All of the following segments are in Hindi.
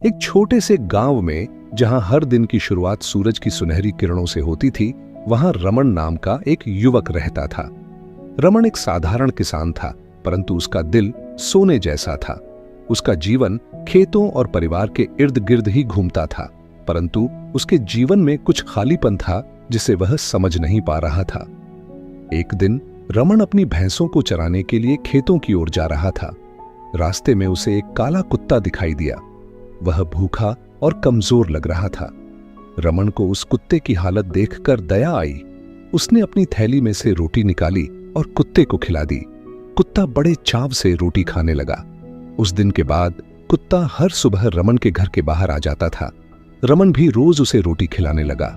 एक छोटे से गांव में जहां हर दिन की शुरुआत सूरज की सुनहरी किरणों से होती थी, वहां रमन नाम का एक युवक रहता था। रमन एक साधारण किसान था, परंतु उसका दिल सोने जैसा था। उसका जीवन खेतों और परिवार के इर्द गिर्द ही घूमता था, परंतु उसके जीवन में कुछ खालीपन था जिसे वह समझ नहीं पा रहा था। एक दिन रमन अपनी भैंसों को चराने के लिए खेतों की ओर जा रहा था। रास्ते में उसे एक काला कुत्ता दिखाई दिया। वह भूखा और कमजोर लग रहा था। रमन को उस कुत्ते की हालत देखकर दया आई। उसने अपनी थैली में से रोटी निकाली और कुत्ते को खिला दी। कुत्ता बड़े चाव से रोटी खाने लगा। उस दिन के बाद कुत्ता हर सुबह रमन के घर के बाहर आ जाता था। रमन भी रोज उसे रोटी खिलाने लगा।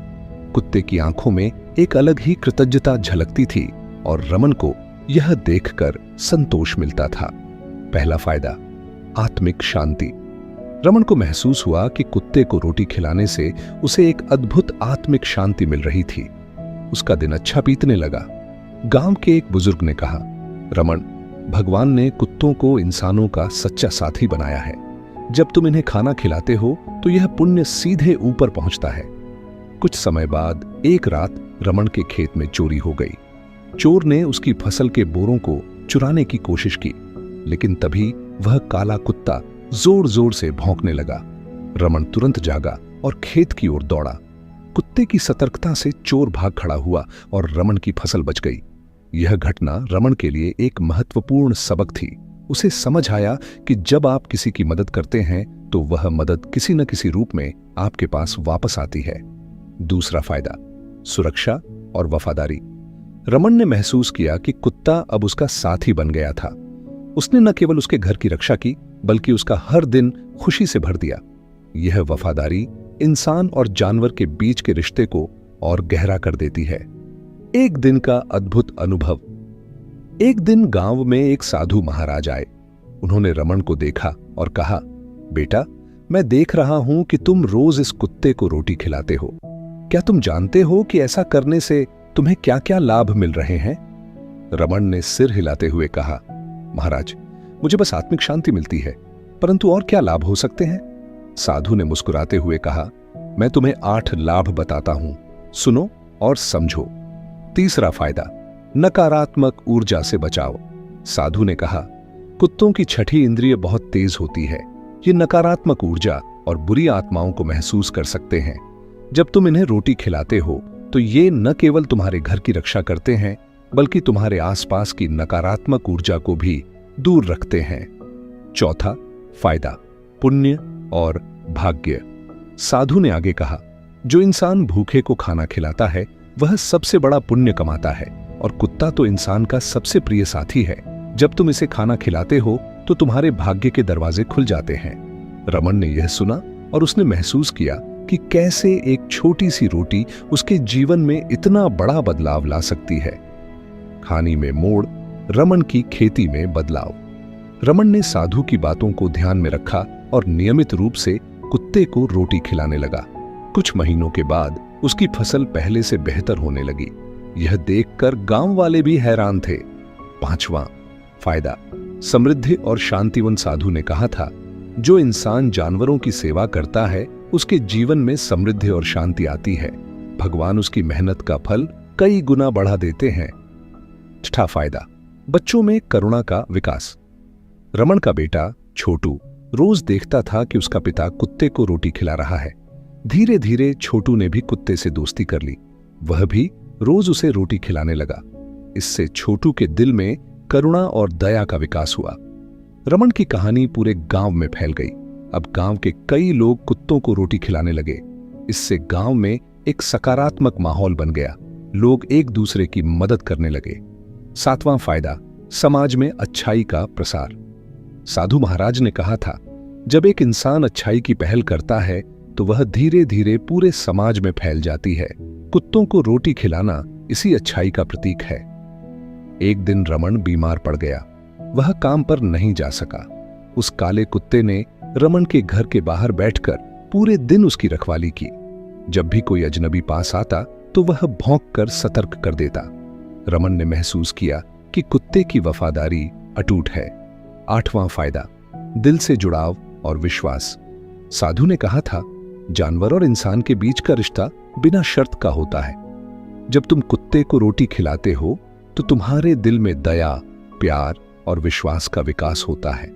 कुत्ते की आंखों में एक अलग ही कृतज्ञता झलकती थी और रमन को यह देखकर संतोष मिलता था। पहला फायदा, आत्मिक शांति। रमन को महसूस हुआ कि कुत्ते को रोटी खिलाने से उसे एक अद्भुत आत्मिक शांति मिल रही थी। उसका दिन अच्छा बीतने लगा। गांव के एक बुजुर्ग ने कहा, रमन, भगवान ने कुत्तों को इंसानों का सच्चा साथी बनाया है। जब तुम इन्हें खाना खिलाते हो तो यह पुण्य सीधे ऊपर पहुंचता है। कुछ समय बाद एक रात रमन के खेत में चोरी हो गई। चोर ने उसकी फसल के बोरों को चुराने की कोशिश की, लेकिन तभी वह काला कुत्ता जोर जोर से भौंकने लगा। रमन तुरंत जागा और खेत की ओर दौड़ा। कुत्ते की सतर्कता से चोर भाग खड़ा हुआ और रमन की फसल बच गई। यह घटना रमन के लिए एक महत्वपूर्ण सबक थी। उसे समझ आया कि जब आप किसी की मदद करते हैं तो वह मदद किसी न किसी रूप में आपके पास वापस आती है। दूसरा फायदा, सुरक्षा और वफादारी। रमन ने महसूस किया कि कुत्ता अब उसका साथी बन गया था। उसने न केवल उसके घर की रक्षा की, बल्कि उसका हर दिन खुशी से भर दिया। यह वफादारी इंसान और जानवर के बीच के रिश्ते को और गहरा कर देती है। एक दिन का अद्भुत अनुभव। एक दिन गांव में एक साधु महाराज आए। उन्होंने रमन को देखा और कहा, बेटा, मैं देख रहा हूं कि तुम रोज इस कुत्ते को रोटी खिलाते हो। क्या तुम जानते हो कि ऐसा करने से तुम्हें क्या क्या लाभ मिल रहे हैं? रमन ने सिर हिलाते हुए कहा, महाराज, मुझे बस आत्मिक शांति मिलती है, परंतु और क्या लाभ हो सकते हैं? साधु ने मुस्कुराते हुए कहा, मैं तुम्हें 8 लाभ बताता हूं, सुनो और समझो। तीसरा फायदा, नकारात्मक ऊर्जा से बचाओ। साधु ने कहा, कुत्तों की छठी इंद्रिय बहुत तेज होती है। ये नकारात्मक ऊर्जा और बुरी आत्माओं को महसूस कर सकते हैं। जब तुम इन्हें रोटी खिलाते हो तो ये न केवल तुम्हारे घर की रक्षा करते हैं, बल्कि तुम्हारे आसपास की नकारात्मक ऊर्जा को भी दूर रखते हैं। चौथा फायदा, पुण्य और भाग्य। साधु ने आगे कहा, जो इंसान भूखे को खाना खिलाता है वह सबसे बड़ा पुण्य कमाता है, और कुत्ता तो इंसान का सबसे प्रिय साथी है। जब तुम इसे खाना खिलाते हो तो तुम्हारे भाग्य के दरवाजे खुल जाते हैं। रमन ने यह सुना और उसने महसूस किया कि कैसे एक छोटी सी रोटी उसके जीवन में इतना बड़ा बदलाव ला सकती है। कहानी में मोड़, रमन की खेती में बदलाव। रमन ने साधु की बातों को ध्यान में रखा और नियमित रूप से कुत्ते को रोटी खिलाने लगा। कुछ महीनों के बाद उसकी फसल पहले से बेहतर होने लगी। यह देखकर गांव वाले भी हैरान थे। पांचवां फायदा, समृद्धि और शांतिवन। साधु ने कहा था, जो इंसान जानवरों की सेवा करता है उसके जीवन में समृद्धि और शांति आती है। भगवान उसकी मेहनत का फल कई गुना बढ़ा देते हैं। छठा फायदा, बच्चों में करुणा का विकास। रमन का बेटा छोटू रोज देखता था कि उसका पिता कुत्ते को रोटी खिला रहा है। धीरे धीरे छोटू ने भी कुत्ते से दोस्ती कर ली। वह भी रोज उसे रोटी खिलाने लगा। इससे छोटू के दिल में करुणा और दया का विकास हुआ। रमन की कहानी पूरे गांव में फैल गई। अब गांव के कई लोग कुत्तों को रोटी खिलाने लगे। इससे गांव में एक सकारात्मक माहौल बन गया। लोग एक दूसरे की मदद करने लगे। सातवां फायदा, समाज में अच्छाई का प्रसार। साधु महाराज ने कहा था, जब एक इंसान अच्छाई की पहल करता है तो वह धीरे धीरे पूरे समाज में फैल जाती है। कुत्तों को रोटी खिलाना इसी अच्छाई का प्रतीक है। एक दिन रमन बीमार पड़ गया। वह काम पर नहीं जा सका। उस काले कुत्ते ने रमन के घर के बाहर बैठकर पूरे दिन उसकी रखवाली की। जब भी कोई अजनबी पास आता तो वह भौंक कर सतर्क कर देता। रमन ने महसूस किया कि कुत्ते की वफादारी अटूट है। आठवां फायदा, दिल से जुड़ाव और विश्वास। साधु ने कहा था, जानवर और इंसान के बीच का रिश्ता बिना शर्त का होता है। जब तुम कुत्ते को रोटी खिलाते हो तो तुम्हारे दिल में दया, प्यार और विश्वास का विकास होता है।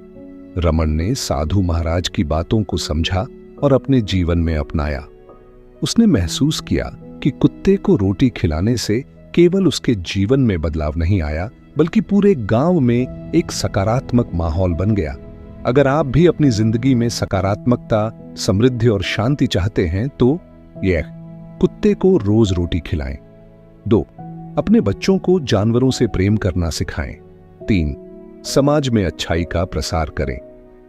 रमन ने साधु महाराज की बातों को समझा और अपने जीवन में अपनाया। उसने महसूस किया कि कुत्ते को रोटी खिलाने से केवल उसके जीवन में बदलाव नहीं आया, बल्कि पूरे गांव में एक सकारात्मक माहौल बन गया। अगर आप भी अपनी जिंदगी में सकारात्मकता, समृद्धि और शांति चाहते हैं तो यह कुत्ते को रोज रोटी खिलाएं। 2. अपने बच्चों को जानवरों से प्रेम करना सिखाएं। 3. समाज में अच्छाई का प्रसार करें।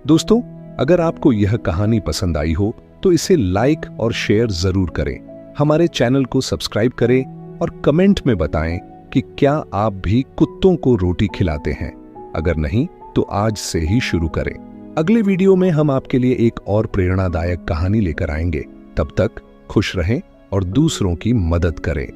दोस्तों, अगर आपको यह कहानी पसंद आई हो तो इसे लाइक और शेयर जरूर करें। हमारे चैनल को सब्सक्राइब करें और कमेंट में बताएं कि क्या आप भी कुत्तों को रोटी खिलाते हैं। अगर नहीं तो आज से ही शुरू करें। अगले वीडियो में हम आपके लिए एक और प्रेरणादायक कहानी लेकर आएंगे। तब तक खुश रहें और दूसरों की मदद करें।